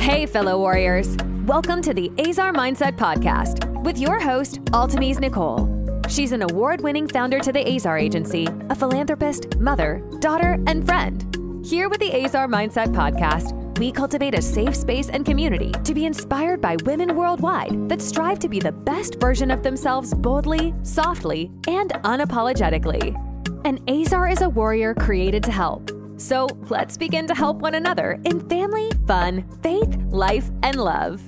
Hey, fellow warriors. Welcome to the Azar Mindset Podcast with your host, Altamise Nicole. She's an award-winning founder to the Azar Agency, a philanthropist, mother, daughter, and friend. Here with the Azar Mindset Podcast, we cultivate a safe space and community to be inspired by women worldwide that strive to be the best version of themselves boldly, softly, and unapologetically. And Azar is a warrior created to help. So let's begin to help one another in family, fun, faith, life, and love.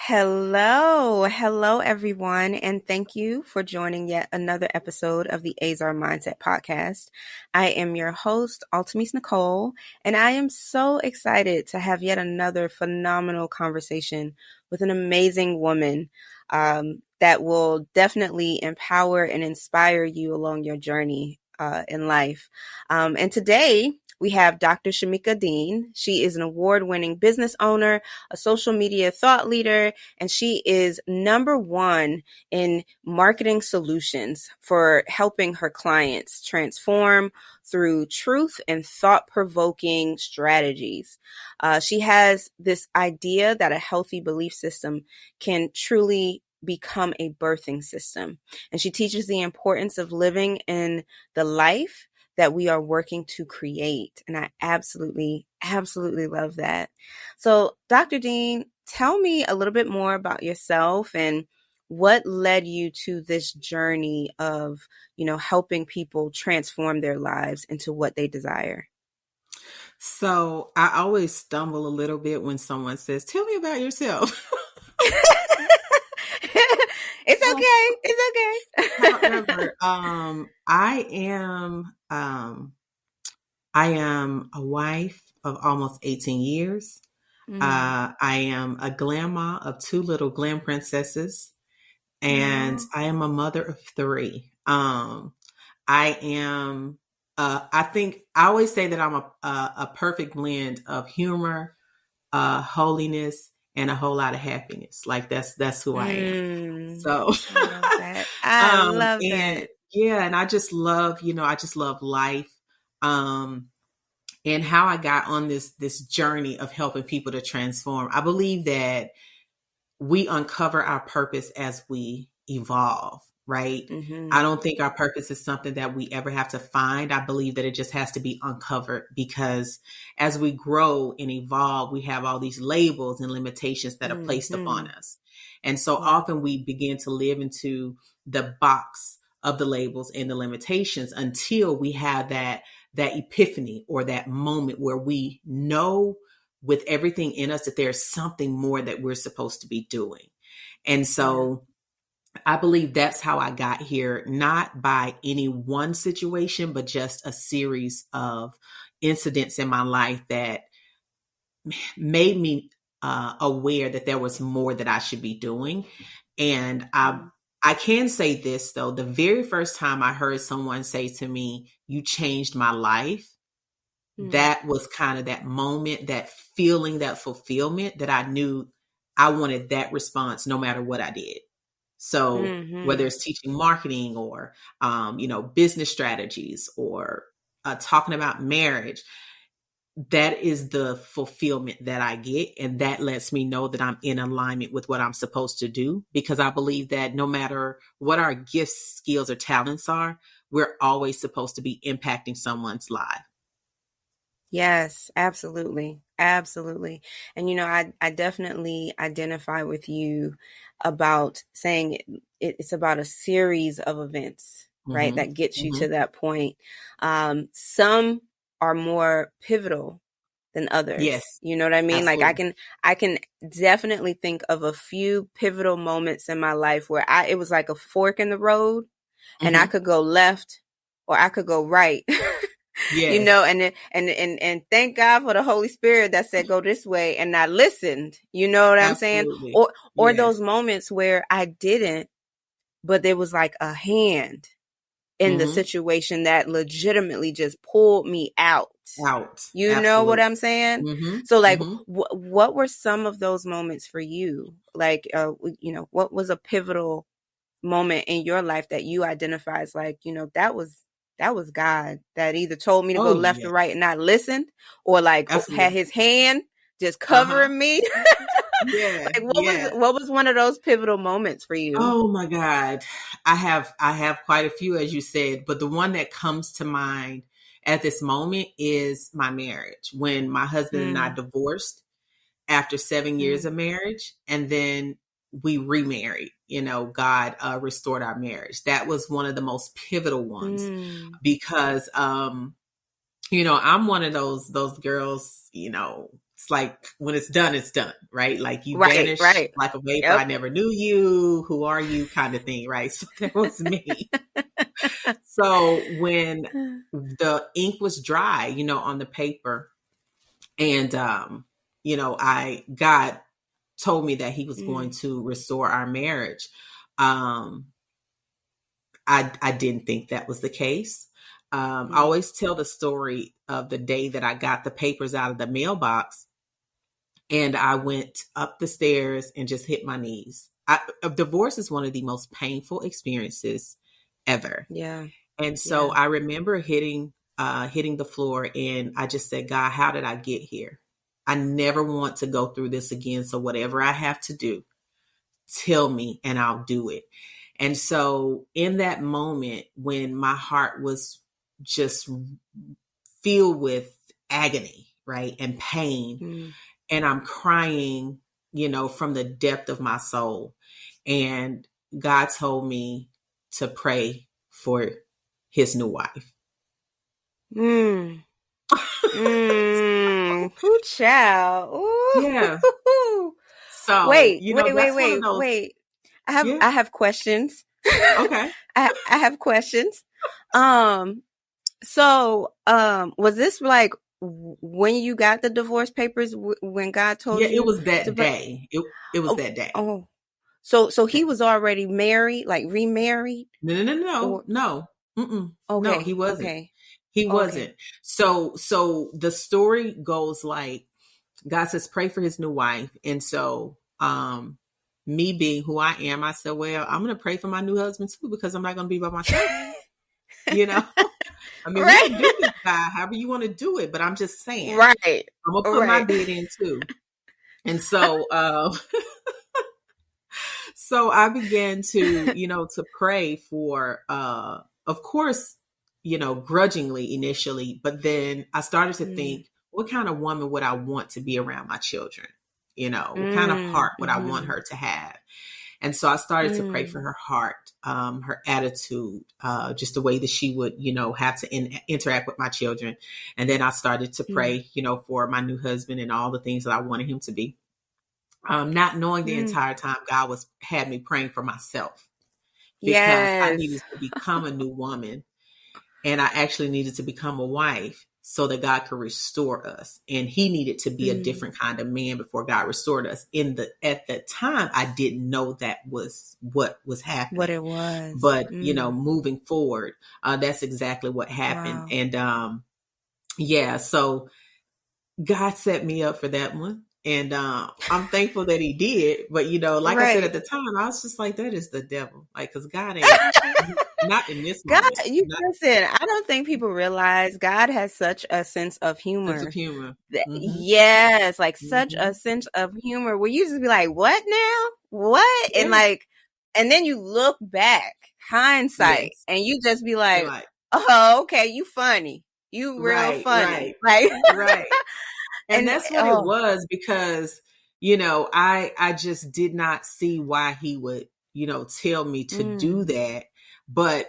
Hello everyone, and thank you for joining yet another episode of the Azar Mindset Podcast. I am your host, Altamise Nicole, and I am so excited to have yet another phenomenal conversation with an amazing woman that will definitely empower and inspire you along your journey in life. And today, we have Dr. Shamieka Dean. She is an award-winning business owner, a social media thought leader, and she is #1 in marketing solutions for helping her clients transform through truth and thought-provoking strategies. She has this idea that a healthy belief system can truly become a birthing system. And she teaches the importance of living in the life that we are working to create. And I absolutely love that. So Dr. Dean, tell me a little bit more about yourself and what led you to this journey of, helping people transform their lives into what they desire. So I always stumble a little bit when someone says, tell me about yourself. It's okay. However, I am a wife of almost 18 years. I am a grandma of 2 little glam princesses, and I am a mother of 3. I am, I always say that I'm a perfect blend of humor, holiness, and a whole lot of happiness. Like that's who I am. So I love that. I love that. Yeah. And I just love life. And how I got on this journey of helping people to transform. I believe that we uncover our purpose as we evolve, right? Mm-hmm. I don't think our purpose is something that we ever have to find. I believe that it just has to be uncovered, because as we grow and evolve, we have all these labels and limitations that are placed upon us. And so often we begin to live into the box of the labels and the limitations until we have that epiphany or that moment where we know with everything in us that there's something more that we're supposed to be doing. And so I believe that's how I got here, not by any one situation, but just a series of incidents in my life that made me aware that there was more that I should be doing. And I can say this, though. The very first time I heard someone say to me, "You changed my life," that was kind of that moment, that feeling, that fulfillment that I knew I wanted that response no matter what I did. So whether it's teaching marketing or, business strategies or talking about marriage, that is the fulfillment that I get. And that lets me know that I'm in alignment with what I'm supposed to do, because I believe that no matter what our gifts, skills, or talents are, we're always supposed to be impacting someone's life. Yes, absolutely. Absolutely. And, I definitely identify with you about saying it's about a series of events, right? That gets you to that point. Some are more pivotal than others. Yes. You know what I mean? Absolutely. Like I can definitely think of a few pivotal moments in my life where it was like a fork in the road, and I could go left or I could go right. Yes. And thank God for the Holy Spirit that said, go this way. And I listened, you know what I'm saying? Or Yes. those moments where I didn't, but there was like a hand in the situation that legitimately just pulled me out. You Absolutely. know what I'm saying? So like, what were some of those moments for you? Like, what was a pivotal moment in your life that you identify as like, that was God that either told me to go Oh, left or yeah. right and not listen, or like had Absolutely. his hand just Uh-huh. covering me. Yeah. Like Yeah. what was one of those pivotal moments for you? Oh my God. I have quite a few, as you said, but the one that comes to mind at this moment is my marriage. When my husband and I Mm, divorced after 7 years mm, of marriage, and then we remarried. God restored our marriage. That was one of the most pivotal ones mm. because I'm one of those girls, it's like when it's done, right? Like you Right, vanish right. like a vapor. I Yep. never knew you. Who are you? Kind of thing, right? So that was me. So when the ink was dry, on the paper, and God told me that He was going Mm, to restore our marriage. Um, I didn't think that was the case. I mm, always tell the story of the day that I got the papers out of the mailbox and I went up the stairs and just hit my knees. A divorce is one of the most painful experiences ever. yeah, And so yeah. I remember hitting the floor and I just said, God, how did I get here? I never want to go through this again. So whatever I have to do, tell me and I'll do it. And so in that moment when my heart was just filled with agony, right, and pain, Mm. and I'm crying, from the depth of my soul. And God told me to pray for his new wife. Mm. Ooh, child. Yeah. Ooh. So, Wait, that's one of those. wait. Yeah. I have questions. Okay. I have questions. Um, was this like when you got the divorce papers when God told Yeah. It you was to that pray? day. It was Oh, that day. oh. So he was already married, like remarried, No, no, no, or no, no. No, he okay, wasn't. okay, He okay. wasn't. So the story goes like God says, pray for his new wife. And so, me being who I am, I said, well, I'm going to pray for my new husband too, because I'm not going to be by myself. You know, I mean, we can Right. do this, God, however you want to do it, but I'm just saying, Right. I'm going to put my Right. bid in too. And so, so I began to pray for, of course, grudgingly initially, but then I started to Mm, think, what kind of woman would I want to be around my children? What kind of heart would I want mhm, her to have? And so I started to pray mm, for her heart, her attitude, just the way that she would, have to interact with my children. And then I started to mm, pray, for my new husband and all the things that I wanted him to be. Not knowing the mm. entire time God had me praying for myself because I Yes. needed to become a new woman and I actually needed to become a wife so that God could restore us. And he needed to be a Mm, different kind of man before God restored us. At that time, I didn't know that was what was what happening. it was. But, moving forward, that's exactly what happened. Wow. And yeah, so God set me up for that one. And I'm thankful that he did. But, like I said Right. at the time, I was just like, that is the devil. Like, because God ain't, not in this God, moment, you not listen, I don't think people realize God has such a sense of sense of humor. humor. Mm-hmm. Yes, like such a Mm-hmm. sense of humor where you just be like, what now? What? And Yeah. like, and then you look back, hindsight, Yes. and you just be You're like, like, oh, okay, you funny. You real right, funny. right, Like, right. And and that's what it oh, was because, I just did not see why he would, tell me to do mm, that. But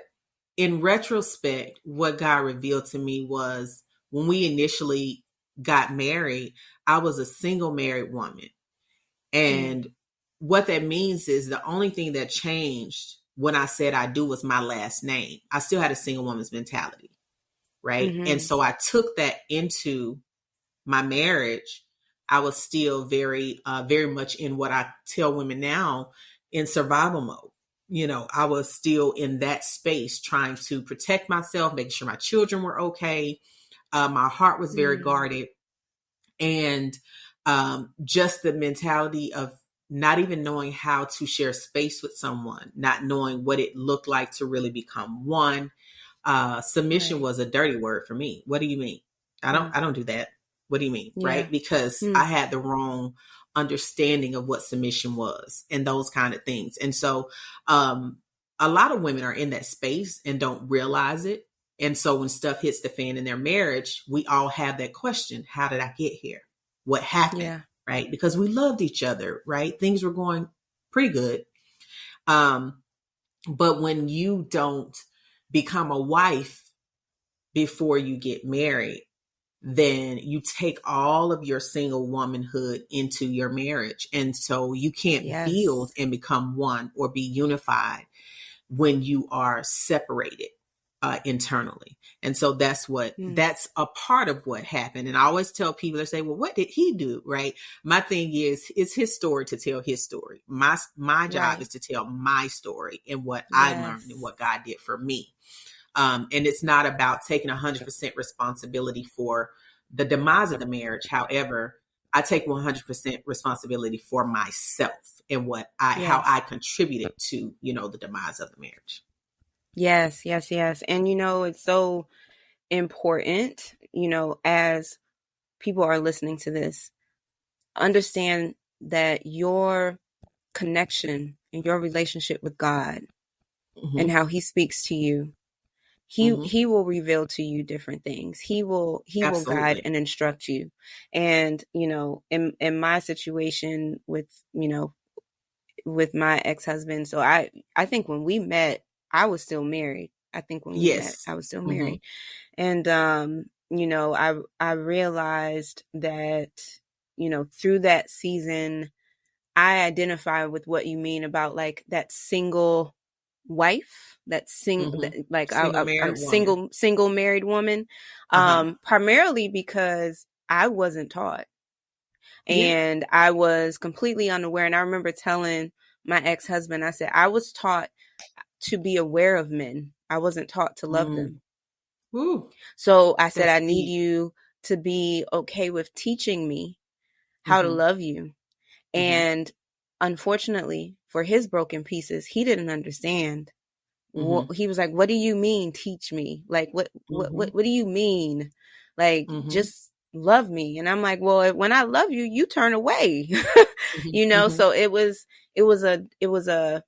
in retrospect, what God revealed to me was when we initially got married, I was a single married woman. mm, And what that means is the only thing that changed when I said I do was my last name. I still had a single woman's mentality. Right. And mm-hmm, so I took that into my marriage. I was still very much in what I tell women now in survival mode. I was still in that space trying to protect myself, making sure my children were okay. My heart was very mm, guarded. And just the mentality of not even knowing how to share space with someone, not knowing what it looked like to really become one. Submission was a dirty word for me. What do you mean? I don't do that. What do you mean? Yeah. Right? Because I had the wrong understanding of what submission was and those kind of things. And so, a lot of women are in that space and don't realize it. And so when stuff hits the fan in their marriage, we all have that question. How did I get here? What happened? Yeah. Right? Because we loved each other, right? Things were going pretty good. But when you don't become a wife before you get married, then you take all of your single womanhood into your marriage. And so you can't build and become one or be unified when you are separated internally. And so that's a part of what happened. And I always tell people, they say, well, what did he do? Right. My thing is, it's his story to tell his story. My job is to tell my story and what I learned and what God did for me. And it's not about taking 100% responsibility for the demise of the marriage. However, I take 100% responsibility for myself and how I contributed to, the demise of the marriage. Yes. And, it's so important, as people are listening to this, understand that your connection and your relationship with God and how he speaks to you, he will reveal to you different things. He will guide and instruct you. And, in my situation with my ex-husband, so I think when we met, I was still married. I think when we met, I was still married. And, I realized that, through that season, I identify with what you mean about like that single wife, that I'm single married woman, primarily because I wasn't taught and I was completely unaware. And I remember telling my ex-husband, I said, I was taught to be aware of men. I wasn't taught to love them. Ooh, so I said, I need you to be okay with teaching me how to love you. And unfortunately for his broken pieces, he didn't understand. He was like, what do you mean? Teach me. Like, what do you mean? Like, just love me. And I'm like, well, when I love you, you turn away, so it was a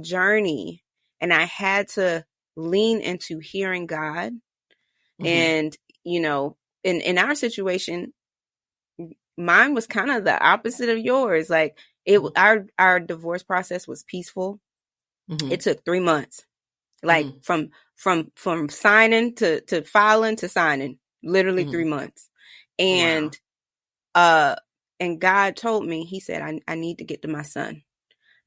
journey, and I had to lean into hearing God. And, in our situation, mine was kind of the opposite of yours. Like our divorce process was peaceful. It took 3 months, like from signing to filing to signing, literally 3 months. And, and God told me, he said, I need to get to my son.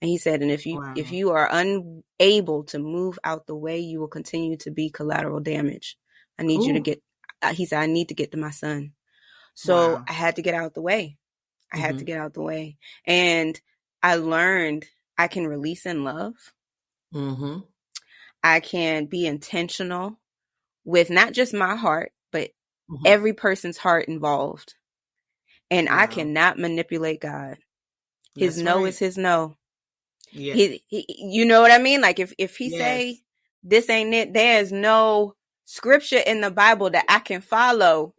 And he said, and if you are unable to move out the way, you will continue to be collateral damage. I need you to get, he said, I need to get to my son. So I had to get out the way. I had to get out the way. And I learned I can release in love. I can be intentional with not just my heart, but every person's heart involved. And I cannot manipulate God. His no is his no. Yeah. He, you know what I mean? Like if he say this ain't it, there's no scripture in the Bible that I can follow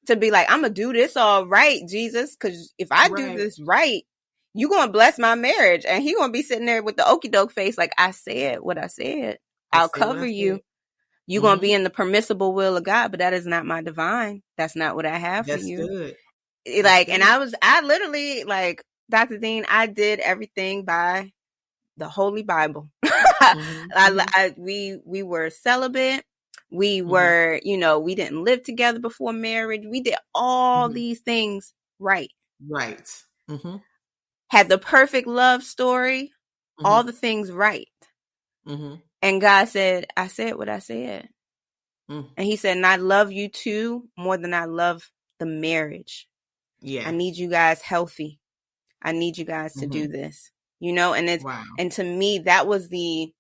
to be like, I'm gonna do this all right, Jesus, because if I do this right, you gonna bless my marriage. And he gonna be sitting there with the okie doke face, like, I said what I said. I'll cover you. You gonna be in the permissible will of God, but that is not my divine. That's not what I have for you. Good. Like, and I literally, like, Dr. Dean, I did everything by the Holy Bible. We were celibate. We were, we didn't live together before marriage. We did all these things right. Right. Had the perfect love story, all the things right. And God said, I said what I said. And he said, and I love you too more than I love the marriage. Yeah. I need you guys healthy. I need you guys to do this, and it's, and to me, that was the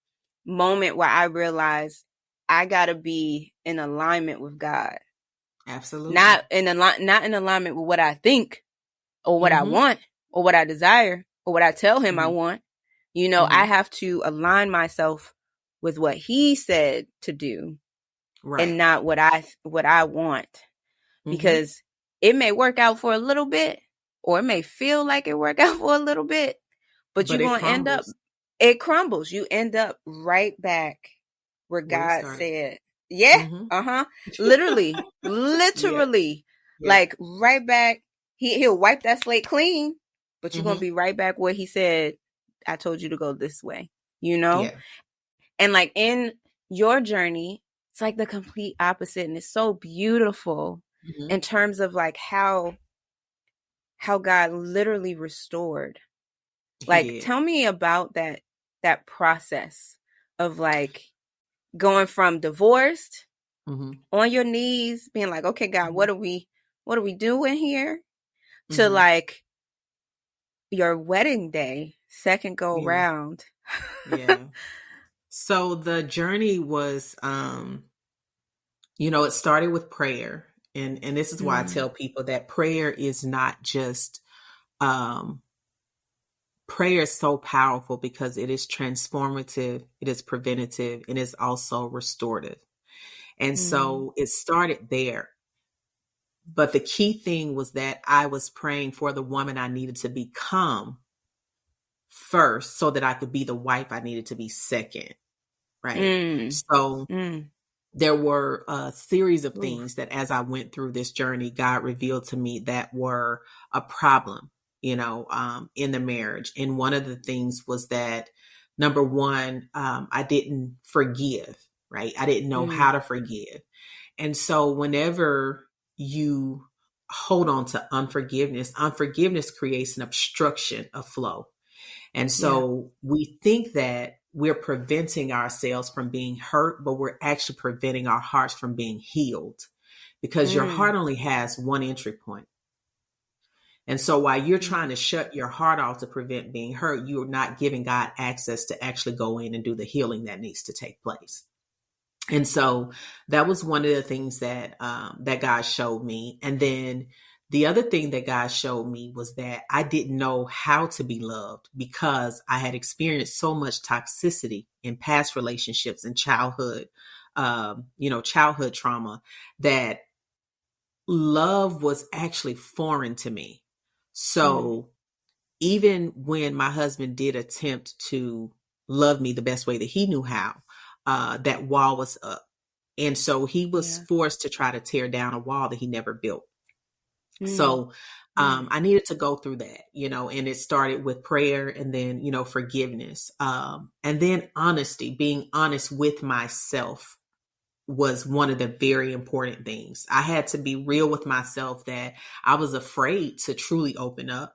moment where I realized I gotta be in alignment with God. Absolutely. Not in alignment with what I think or what I want or what I desire or what I tell him I Mm-hmm. want. You know, I have to align myself with what he said to do Right. and not what I want, because it may work out for a little bit, or it may feel like it worked out for a little bit, but you're But it going to end up, crumbles it crumbles. You end up right back where where it God started. said, yeah, literally, Yeah. Yeah. like right back. He'll wipe that slate clean, but you're going to Mm-hmm. be right back where he said, I told you to go this way, you know? Yeah. And like in your journey, it's like the complete opposite. And it's so beautiful Mm-hmm. in terms of like how God literally restored. He Like, did. tell me about that process of like going from divorced Mm-hmm. on your knees, being like, okay, God, Mm-hmm. what are we doing here? To Mm-hmm. like your wedding day, second go Yeah. round. Yeah. So the journey was, it started with prayer. And this is why I Mm, tell people that prayer is not just, um, prayer is so powerful because it is transformative, it is preventative, and it's also restorative. And mm, so it started there. But the key thing was that I was praying for the woman I needed to become first so that I could be the wife I needed to be second. Right. mm, So mm. there were a series of Oof. things that as I went through this journey, God revealed to me that were a problem, in the marriage. And one of the things was that, number one, I didn't forgive, right? I didn't know how Mm, to forgive. And so whenever you hold on to unforgiveness creates an obstruction of flow. And yeah. so we think that we're preventing ourselves from being hurt, but we're actually preventing our hearts from being healed because your Mm, heart only has one entry point. And so while you're trying mm, to shut your heart off to prevent being hurt, you're not giving God access to actually go in and do the healing that needs to take place. And so that was one of the things that God showed me. And then the other thing that God showed me was that I didn't know how to be loved because I had experienced so much toxicity in past relationships and childhood trauma, that love was actually foreign to me. mm, So even when my husband did attempt to love me the best way that he knew how, that wall was up. And so he was yeah. forced to try to tear down a wall that he never built. Mm, So mm, I needed to go through that, and it started with prayer and then, forgiveness. And then honesty, being honest with myself was one of the very important things. I had to be real with myself that I was afraid to truly open up.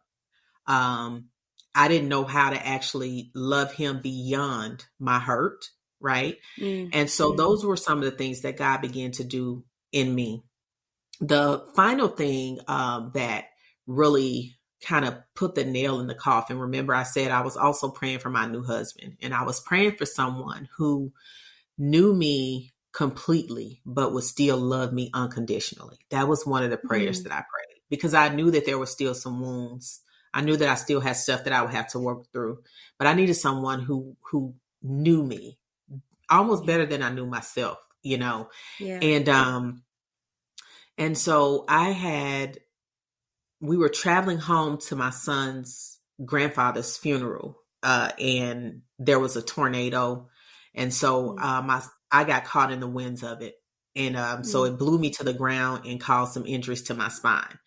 Um, I didn't know how to actually love him beyond my hurt. Right. mm, And so mm, those were some of the things that God began to do in me. The final thing that really kind of put the nail in the coffin. Remember, I said I was also praying for my new husband, and I was praying for someone who knew me completely, but would still love me unconditionally. That was one of the prayers mm, that I prayed because I knew that there were still some wounds. I knew that I still had stuff that I would have to work through, but I needed someone who knew me almost yeah. better than I knew myself, Yeah. and so we were traveling home to my son's grandfather's funeral, and there was a tornado. And so Mm, I got caught in the winds of it. And so mm, it blew me to the ground and caused some injuries to my spine.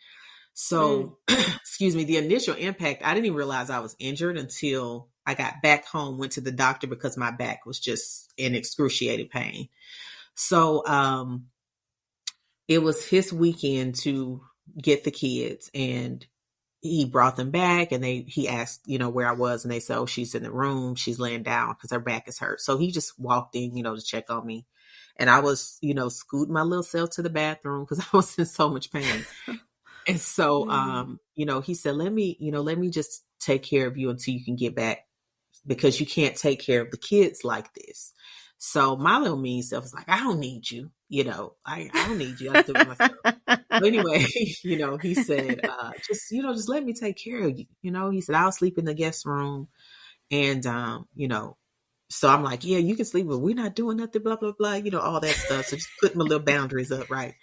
mm, So, excuse me, the initial impact, I didn't even realize I was injured until I got back home, went to the doctor because my back was just in excruciating pain. So, it was his weekend to get the kids, and he brought them back, and he asked, where I was, and they said, oh, she's in the room. She's laying down because her back is hurt. So he just walked in, to check on me. And I was, scooting my little self to the bathroom because I was in so much pain. And so, mm, he said, let me just take care of you until you can get back because you can't take care of the kids like this. So my little mean self was like, I don't need you. I don't need you. I do it myself. But anyway, he said, just let me take care of you. He said, I'll sleep in the guest room. And, so I'm like, yeah, you can sleep, but we're not doing nothing, blah, blah, blah, all that stuff. So just putting my little boundaries up. Right.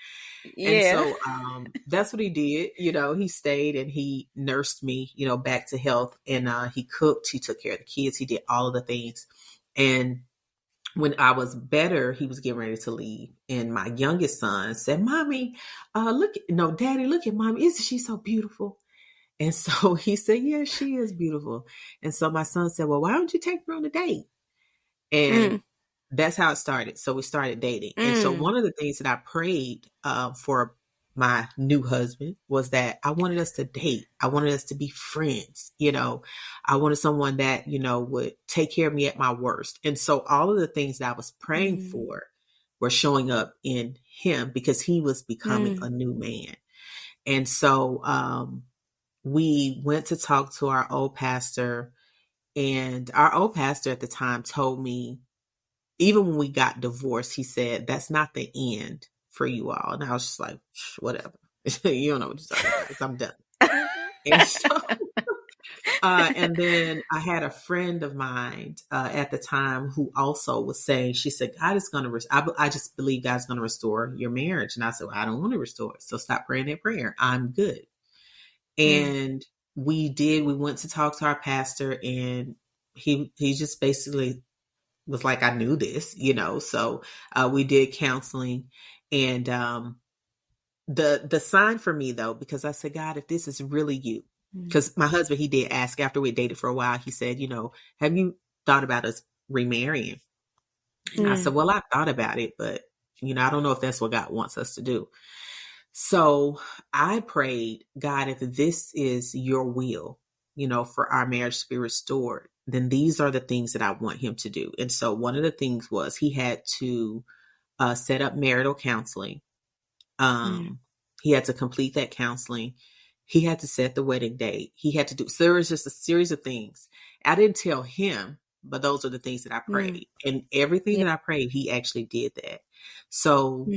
Yeah. And so, that's what he did. He stayed and he nursed me, back to health, and, he cooked, he took care of the kids. He did all of the things. And when I was better, he was getting ready to leave. And my youngest son said, Mommy, Daddy, look at Mommy. Isn't she so beautiful? And so he said, yeah, she is beautiful. And so my son said, well, why don't you take her on a date? And that's how it started. So we started dating. And so one of the things that I prayed for my new husband was that I wanted us to date. I wanted us to be friends. I wanted someone that, would take care of me at my worst. And so all of the things that I was praying for were showing up in him, because he was becoming a new man. And so we went to talk to our old pastor, and our old pastor at the time told me, even when we got divorced, he said, that's not the end for you all. And I was just like, whatever. You don't know what you're talking about, because I'm done. And so, and then I had a friend of mine at the time who also was saying, she said, God is going to, I just believe God's going to restore your marriage. And I said, well, I don't want to restore it. So stop praying that prayer. I'm good. And we went to talk to our pastor, and he just basically was like, I knew this, so we did counseling. And the sign for me, though, because I said, God, if this is really you, because my husband, he did ask after we dated for a while, he said, have you thought about us remarrying? And I said, well, I thought about it, but, I don't know if that's what God wants us to do. So I prayed, God, if this is your will, for our marriage to be restored, then these are the things that I want him to do. And so one of the things was he had to set up marital counseling. He had to complete that counseling. He had to set the wedding date. He had to do, so there was just a series of things. I didn't tell him, but those are the things that I prayed. And everything that I prayed, he actually did that. So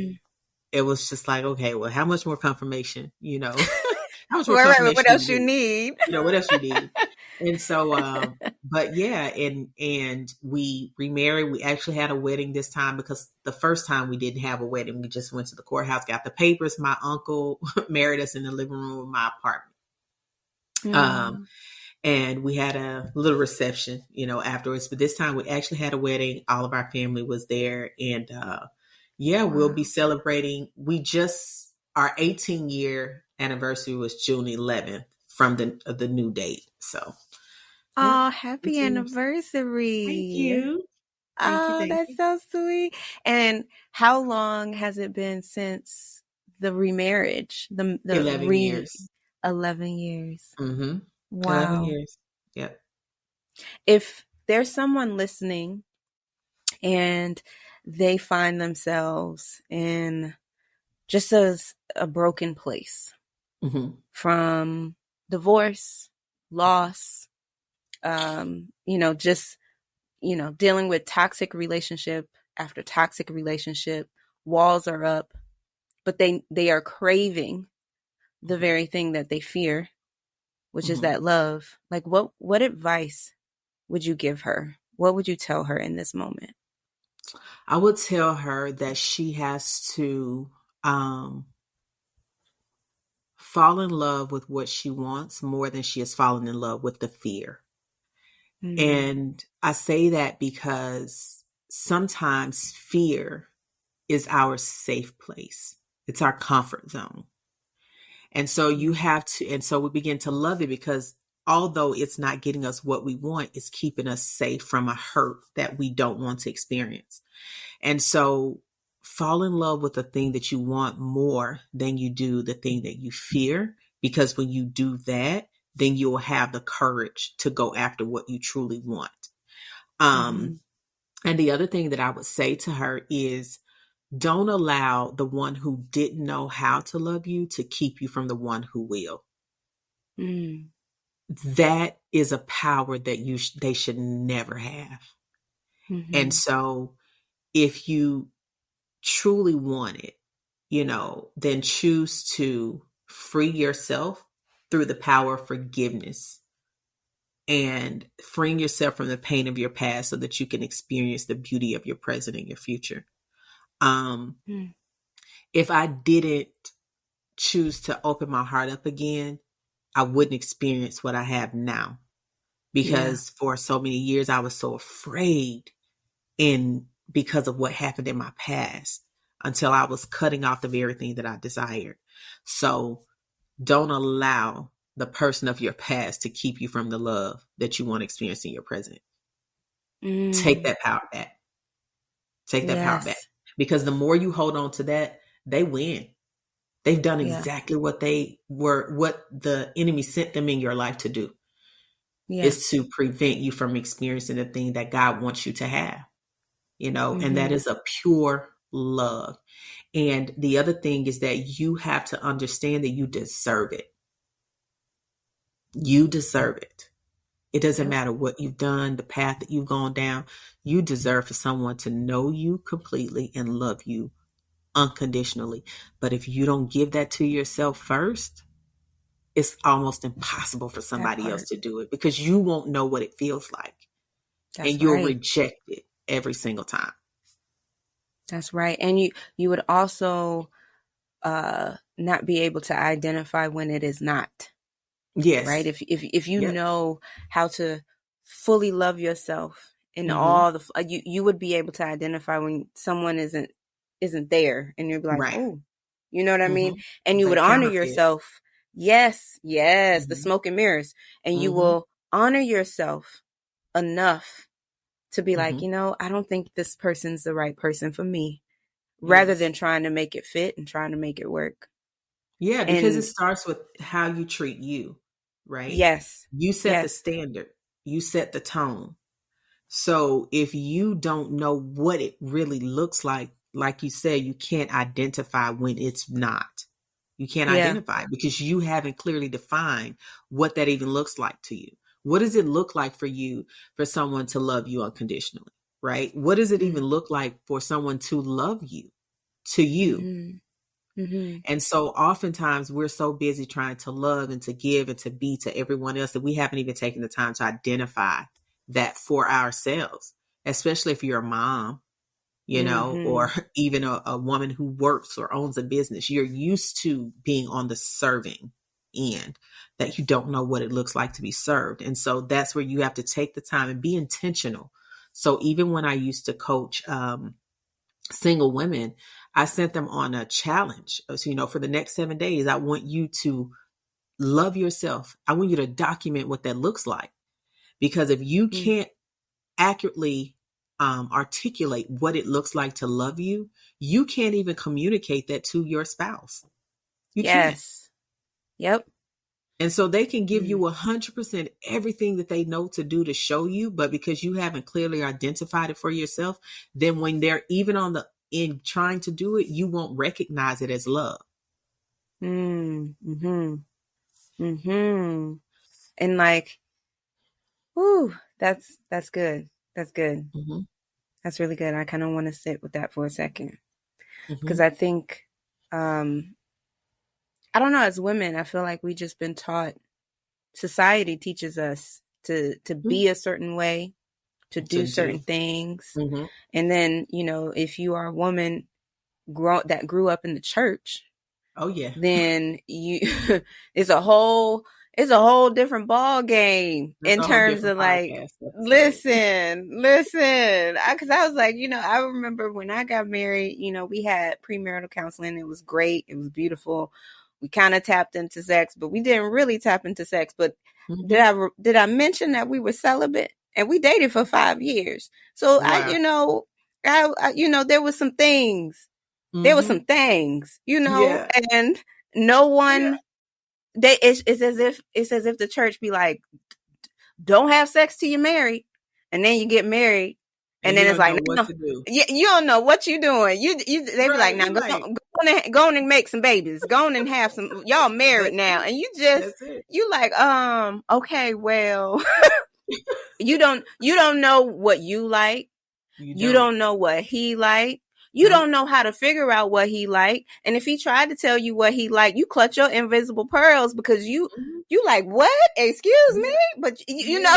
it was just like, okay, well, how much more confirmation, how much more confirmation? What else you need? What else you need? And so, but yeah, and we remarried. We actually had a wedding this time, because the first time we didn't have a wedding. We just went to the courthouse, got the papers. My uncle married us in the living room of my apartment. And we had a little reception, afterwards. But this time we actually had a wedding. All of our family was there. And we'll be celebrating. Our 18-year anniversary was June 11th from the new date. So. Oh, happy anniversary. Thank you. That's so sweet. And how long has it been since the remarriage? The 11 years. 11 years. Mm-hmm. Wow. 11 years. Yep. If there's someone listening and they find themselves in just a broken place from divorce, loss, dealing with toxic relationship after toxic relationship, walls are up, but they are craving the very thing that they fear, which is that love. Like, what advice would you give her? What would you tell her in this moment? I would tell her that she has to fall in love with what she wants more than she has fallen in love with the fear. And I say that because sometimes fear is our safe place. It's our comfort zone. And so we begin to love it, because although it's not getting us what we want, it's keeping us safe from a hurt that we don't want to experience. And so fall in love with the thing that you want more than you do the thing that you fear, because when you do that, then you'll have the courage to go after what you truly want. And the other thing that I would say to her is, don't allow the one who didn't know how to love you to keep you from the one who will. that is a power that they should never have. Mm-hmm. And so if you truly want it, then choose to free yourself through the power of forgiveness and freeing yourself from the pain of your past so that you can experience the beauty of your present and your future. If I didn't choose to open my heart up again, I wouldn't experience what I have now, because for so many years I was so afraid because of what happened in my past, until I was cutting off the very thing that I desired. So don't allow the person of your past to keep you from the love that you want to experience in your present. Take that power back. Take that power back. Because the more you hold on to that, they win. They've done exactly what the enemy sent them in your life to do. Is to prevent you from experiencing the thing that God wants you to have, and that is a pure love. And the other thing is that you have to understand that you deserve it. You deserve it. It doesn't matter what you've done, the path that you've gone down. You deserve for someone to know you completely and love you unconditionally. But if you don't give that to yourself first, it's almost impossible for somebody else to do it, because you won't know what it feels like. And you'll reject it every single time. That's right. And you would also not be able to identify when it is not. Yes. Right. If you know how to fully love yourself in all the, you would be able to identify when someone isn't there, and you'd be like, oh, you know what I mean? And you would honor yourself. Yes. The smoke and mirrors. And you will honor yourself enough to be like, I don't think this person's the right person for me, rather than trying to make it fit and trying to make it work. Yeah, because it starts with how you treat you, right? Yes. You set the standard. You set the tone. So if you don't know what it really looks like you said, you can't identify when it's not. You can't identify it because you haven't clearly defined what that even looks like to you. What does it look like for you, for someone to love you unconditionally, right? What does it even look like for someone to love you, to you? And so oftentimes we're so busy trying to love and to give and to be to everyone else that we haven't even taken the time to identify that for ourselves, especially if you're a mom, or even a woman who works or owns a business. You're used to being on the serving end, that you don't know what it looks like to be served. And so that's where you have to take the time and be intentional. So even when I used to coach single women, I sent them on a challenge. So, for the next 7 days, I want you to love yourself. I want you to document what that looks like. Because if you can't accurately articulate what it looks like to love you, you can't even communicate that to your spouse. You can't. Yep. And so they can give you 100% everything that they know to do to show you, but because you haven't clearly identified it for yourself, then when they're even on the end trying to do it, you won't recognize it as love. And like, whew, that's good. That's good. That's really good. I kind of want to sit with that for a second, because I think, I don't know, as women, I feel like we just been taught, society teaches us to be a certain way, to do certain things. And then, if you are a woman that grew up in the church, then it's a whole different ball game in terms of like, listen, because I was like, I remember when I got married, we had premarital counseling. It was great. It was beautiful. We kind of tapped into sex, but we didn't really tap into sex. But did I mention that we were celibate and we dated for 5 years? So wow. I there was some things. There were some things, and no one. It's as if the church be like, don't have sex till you're married, and then you get married, and then it's like, no, you don't know what you're doing. They be like, now go go on and make some babies. Go on and have some. Y'all married now, and you like, okay, well, you don't know what you like. You don't know what he like. You don't know how to figure out what he like. And if he tried to tell you what he like, you clutch your invisible pearls because you like, what? Excuse me? But you know,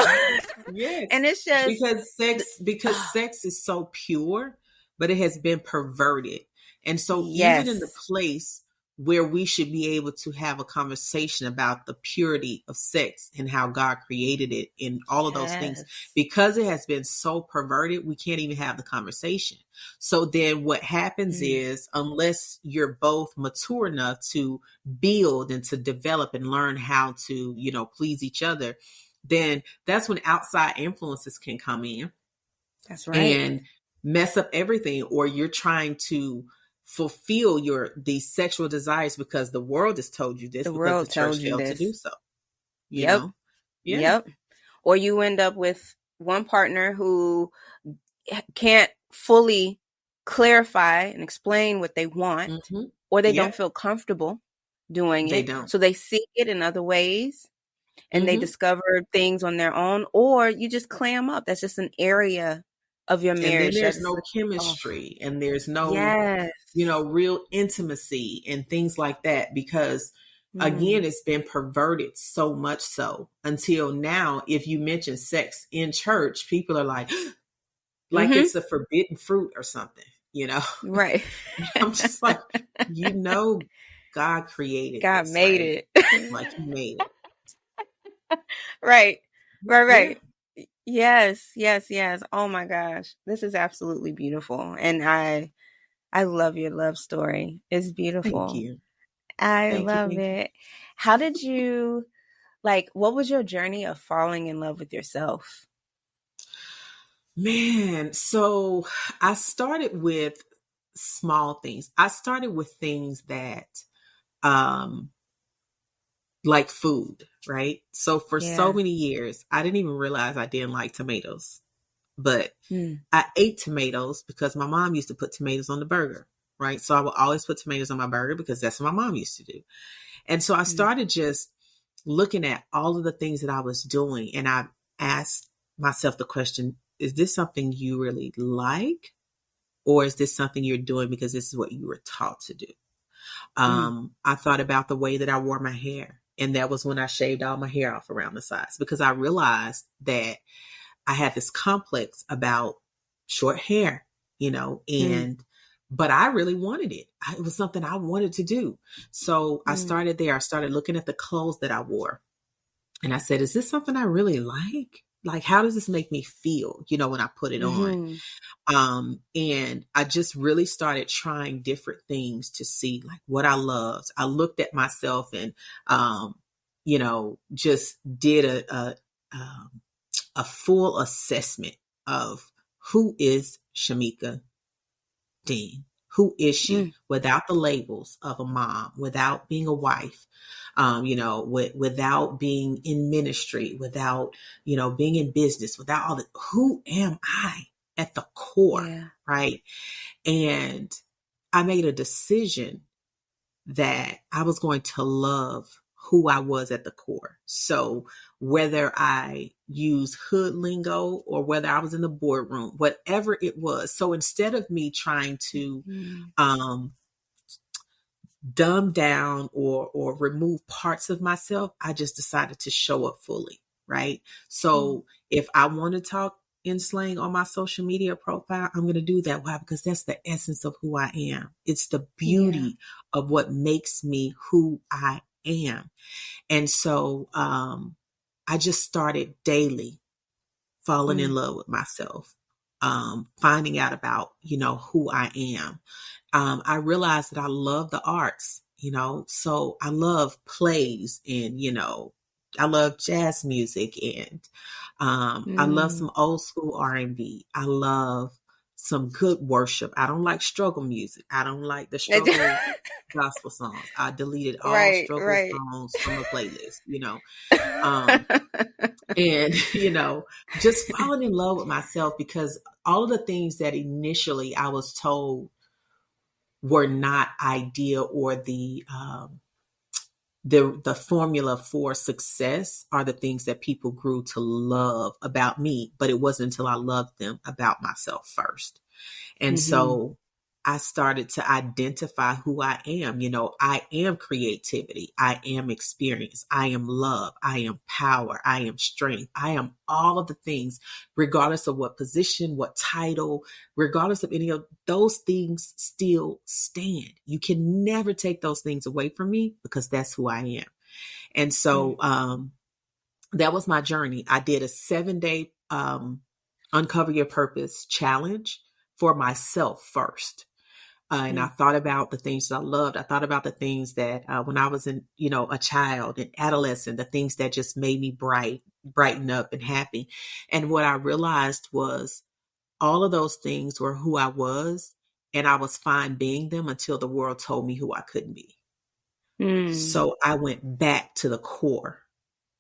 yes. And it's just because sex is so pure, but it has been perverted. And so even in the place where we should be able to have a conversation about the purity of sex and how God created it and all of those things, because it has been so perverted, we can't even have the conversation. So then what happens is, unless you're both mature enough to build and to develop and learn how to, please each other, then that's when outside influences can come in. That's right. And mess up everything, or you're trying to fulfill these sexual desires because the world has told you this, because the church failed to do so. You know? Yeah. Yep. Or you end up with one partner who can't fully clarify and explain what they want, or they don't feel comfortable doing it. So they seek it in other ways, and they discover things on their own, or you just clam up. That's just an area of your marriage. And then there's no chemistry, and there's no, real intimacy and things like that, because again, it's been perverted so much so until now. If you mention sex in church, people are like it's a forbidden fruit or something, Right. I'm just like, God created God this, made right? it. Like he made it. Right. Yes. Oh my gosh. This is absolutely beautiful. And I love your love story. It's beautiful. Thank you. I love it. How did you, what was your journey of falling in love with yourself? Man, so I started with small things. I started with things that, like food, right? So for so many years, I didn't even realize I didn't like tomatoes, but I ate tomatoes because my mom used to put tomatoes on the burger, right? So I would always put tomatoes on my burger because that's what my mom used to do. And so I started just looking at all of the things that I was doing, and I asked myself the question, is this something you really like? Or is this something you're doing because this is what you were taught to do? I thought about the way that I wore my hair. And that was when I shaved all my hair off around the sides, because I realized that I had this complex about short hair, but I really wanted it. It was something I wanted to do. So I started there. I started looking at the clothes that I wore. And I said, is this something I really like? Like, how does this make me feel, when I put it on? And I just really started trying different things to see what I loved. I looked at myself and, just did a full assessment of who is Shamieka Dean? Who is she without the labels of a mom, without being a wife, without being in ministry, without, being in business, without all that? Who am I at the core? Right. And I made a decision that I was going to love who I was at the core. So whether I use hood lingo or whether I was in the boardroom, whatever it was. So instead of me trying to dumb down or remove parts of myself, I just decided to show up fully. Right. So if I want to talk in slang on my social media profile, I'm going to do that. Why? Because that's the essence of who I am. It's the beauty of what makes me who I am. And so I just started daily falling in love with myself, finding out about, who I am. I realized that I love the arts, so I love plays and, I love jazz music, and I love some old school R&B. I love some good worship. I don't like struggle music. I don't like the struggle gospel songs. I deleted all struggle songs from the playlist, and, just falling in love with myself, because all of the things that initially I was told were not ideal, or the formula for success are the things that people grew to love about me. But it wasn't until I loved them about myself first. And so I started to identify who I am. You know, I am creativity. I am experience. I am love. I am power. I am strength. I am all of the things, regardless of what position, what title, regardless of any of those things still stand. You can never take those things away from me, because that's who I am. And so, that was my journey. I did a 7-day, Uncover Your Purpose challenge for myself first. And I thought about the things that I loved. I thought about the things that when I was a child and adolescent, the things that just made me brighten up and happy. And what I realized was all of those things were who I was, and I was fine being them until the world told me who I couldn't be. So I went back to the core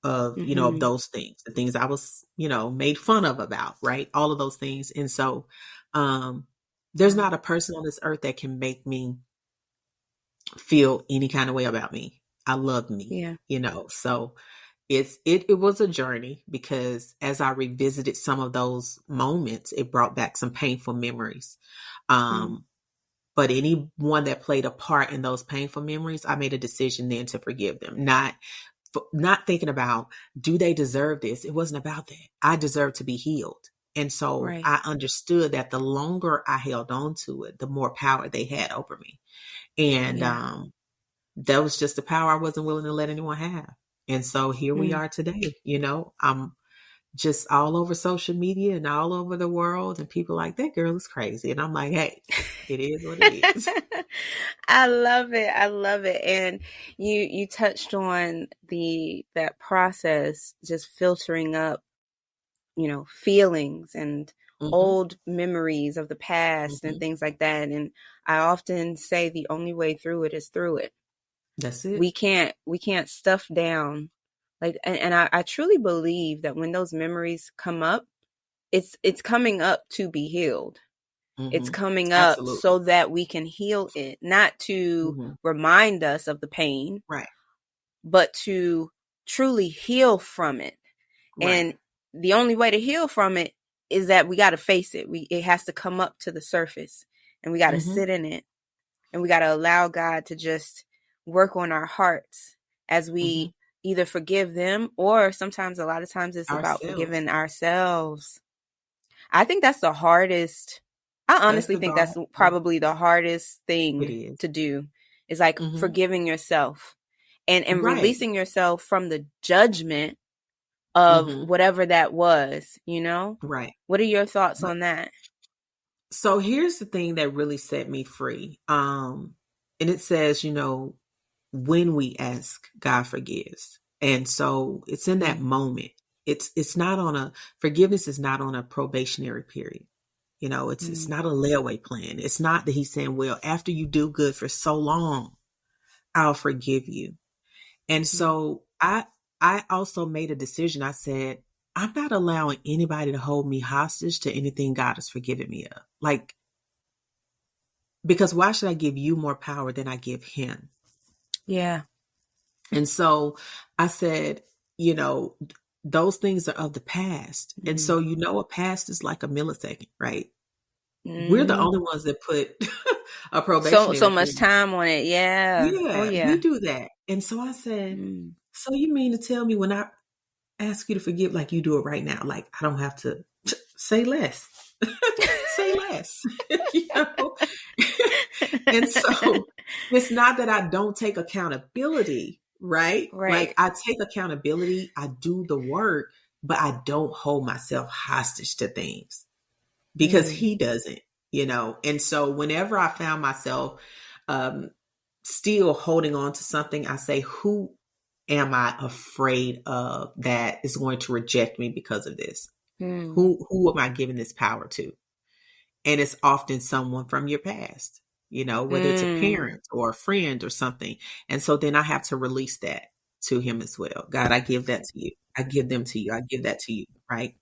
of, of those things, the things I was, made fun of about, right? All of those things. And so, there's not a person on this earth that can make me feel any kind of way about me. I love me, so it was a journey, because as I revisited some of those moments, it brought back some painful memories. But anyone that played a part in those painful memories, I made a decision then to forgive them, not thinking about, do they deserve this? It wasn't about that. I deserve to be healed. And so I understood that the longer I held on to it, the more power they had over me. And that was just the power I wasn't willing to let anyone have. And so here we are today. I'm just all over social media and all over the world, and people like, that girl is crazy. And I'm like, hey, it is what it is. I love it. I love it. And you touched on that process, just filtering up, feelings and old memories of the past and things like that. And I often say the only way through it is through it. That's it. We can't stuff down. And I truly believe that when those memories come up, it's coming up to be healed. It's coming up so that we can heal it, not to remind us of the pain, right, but to truly heal from it. Right. And the only way to heal from it is that we got to face it. It has to come up to the surface, and we got to sit in it, and we got to allow God to just work on our hearts as we either forgive them, or sometimes, a lot of times, it's about forgiving ourselves. I think that's the hardest. I honestly think that's probably the hardest thing to do, is like forgiving yourself and releasing yourself from the judgment of whatever that was, Right. What are your thoughts on that? So here's the thing that really set me free. And it says, when we ask, God forgives. And so it's in that moment. It's not forgiveness is not on a probationary period. It's not a layaway plan. It's not that he's saying, well, after you do good for so long, I'll forgive you. And so I also made a decision. I said, I'm not allowing anybody to hold me hostage to anything God has forgiven me of. Because why should I give you more power than I give him? Yeah. And so I said, those things are of the past. And so, a past is like a millisecond, right? We're the only ones that put a probationary so much time on it. Yeah. Yeah, we do that. And so I said, so you mean to tell me when I ask you to forgive, like you do it right now, like I don't have to say less, say less, And so it's not that I don't take accountability, right? Like I take accountability, I do the work, but I don't hold myself hostage to things, because he doesn't, And so whenever I found myself still holding on to something, I say, who am I afraid of that is going to reject me because of this? Who am I giving this power to? And it's often someone from your past, whether it's a parent or a friend or something. And so then I have to release that to him as well. God, I give that to you. I give them to you. I give that to you. Right.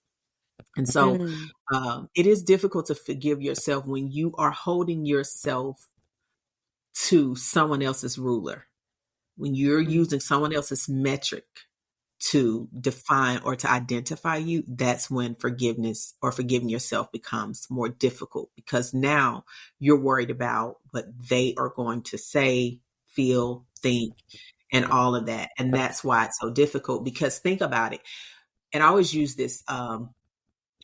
And so it is difficult to forgive yourself when you are holding yourself to someone else's ruler, when you're using someone else's metric to define or to identify you, that's when forgiveness or forgiving yourself becomes more difficult, because now you're worried about what they are going to say, feel, think, and all of that. And that's why it's so difficult, because think about it. And I always use this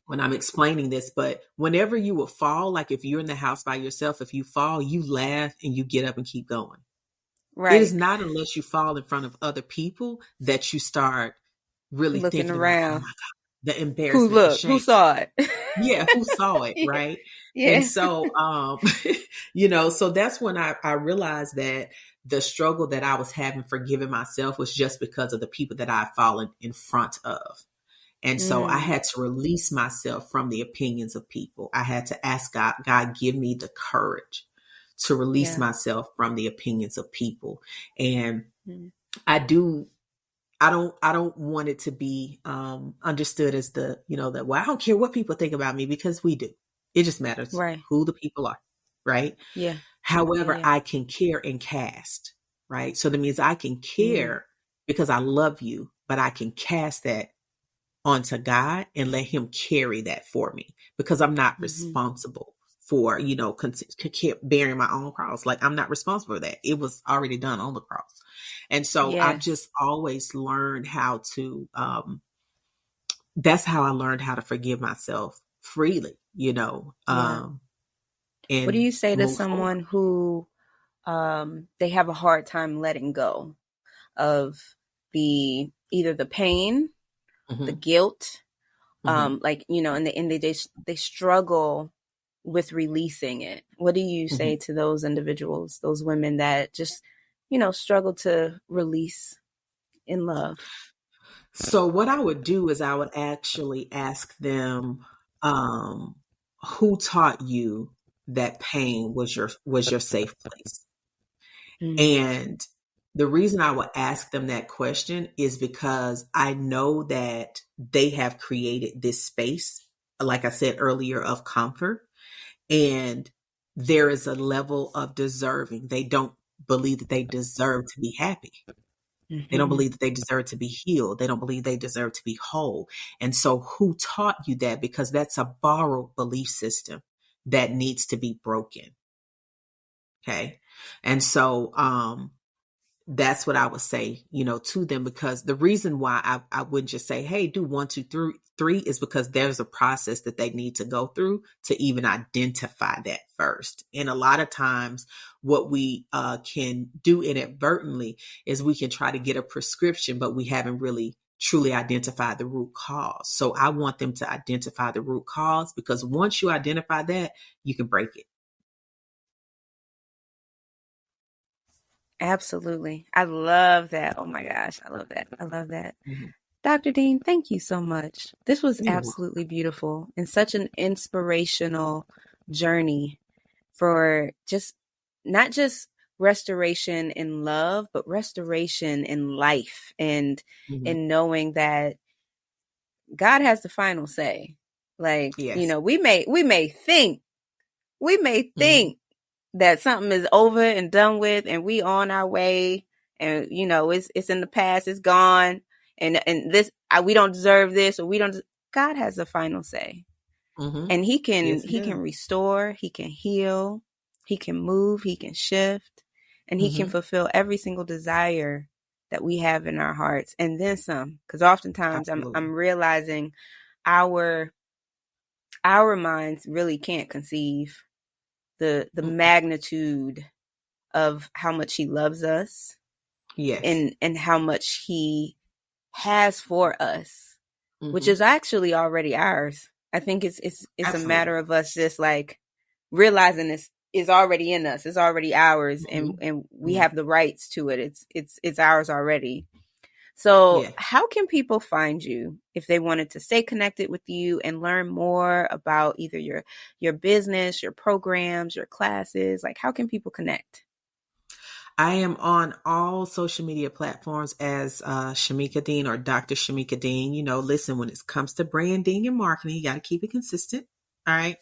when I'm explaining this, but whenever you will fall, like if you're in the house by yourself, if you fall, you laugh and you get up and keep going. Right. It is not unless you fall in front of other people that you start really Looking thinking around. about, oh my God, the embarrassment, Who looked? the shame. Who saw it? Yeah, who saw it, right? Yeah. And so, so that's when I realized that the struggle that I was having forgiving myself was just because of the people that I've fallen in front of. And so I had to release myself from the opinions of people. I had to ask God, give me the courage to release myself from the opinions of people. And I don't want it to be understood as well, I don't care what people think about me, because we do. It just matters who the people are, right? Yeah. However, I can care and cast, right? So that means I can care because I love you, but I can cast that onto God and let him carry that for me, because I'm not responsible for, bearing my own cross. Like, I'm not responsible for that. It was already done on the cross. And so I've just always learned how to, that's how I learned how to forgive myself freely, What do and you say to move someone forward. who they have a hard time letting go of either the pain, the guilt, and they struggle with releasing it? What do you say to those individuals, those women that just, struggle to release in love? So what I would do is I would actually ask them, who taught you that pain was your safe place? And the reason I would ask them that question is because I know that they have created this space, like I said earlier, of comfort. And there is a level of deserving. They don't believe that they deserve to be happy. They don't believe that they deserve to be healed. They don't believe they deserve to be whole. And so who taught you that? Because that's a borrowed belief system that needs to be broken. Okay. And so, that's what I would say, to them, because the reason why I wouldn't just say, hey, do 1, 2, 3 is because there's a process that they need to go through to even identify that first. And a lot of times what we can do inadvertently is we can try to get a prescription, but we haven't really truly identified the root cause. So I want them to identify the root cause, because once you identify that, you can break it. Absolutely. I love that. Oh my gosh. I love that. I love that. Dr. Dean, thank you so much. This was absolutely beautiful and such an inspirational journey for not just restoration in love, but restoration in life, and in knowing that God has the final say. Like, we may think that something is over and done with, and we on our way, and it's in the past, it's gone, and this we don't deserve this, or we don't. God has the final say, and he can restore, he can heal, he can move, he can shift, and he can fulfill every single desire that we have in our hearts, and then some. Because oftentimes I'm realizing our minds really can't conceive the magnitude of how much he loves us, and how much he has for us, which is actually already ours. I think it's a matter of us just like realizing this is already in us, it's already ours, and we have the rights to it. It's ours already. So how can people find you if they wanted to stay connected with you and learn more about either your business, your programs, your classes? Like, how can people connect? I am on all social media platforms as Shamieka Dean, or Dr. Shamieka Dean. Listen, when it comes to branding and marketing, you got to keep it consistent. All right.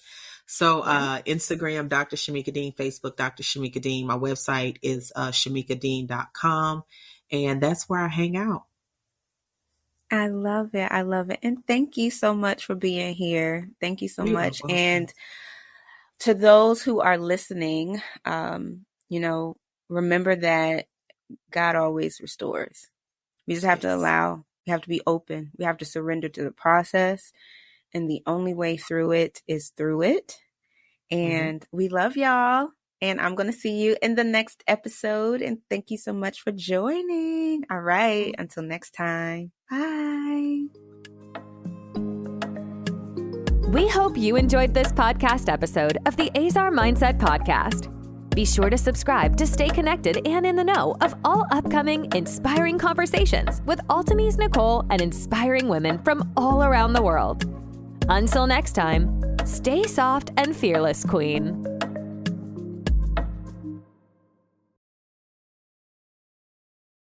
So Instagram, Dr. Shamieka Dean, Facebook, Dr. Shamieka Dean. My website is shamiekadean.com. And that's where I hang out. I love it. I love it. And thank you so much for being here. Thank you so much. And to those who are listening, remember that God always restores. We just have to allow, we have to be open. We have to surrender to the process. And the only way through it is through it. And we love y'all. And I'm going to see you in the next episode. And thank you so much for joining. All right. Until next time. Bye. We hope you enjoyed this podcast episode of the Azar Mindset Podcast. Be sure to subscribe to stay connected and in the know of all upcoming inspiring conversations with Altamise Nicole and inspiring women from all around the world. Until next time, stay soft and fearless, Queen.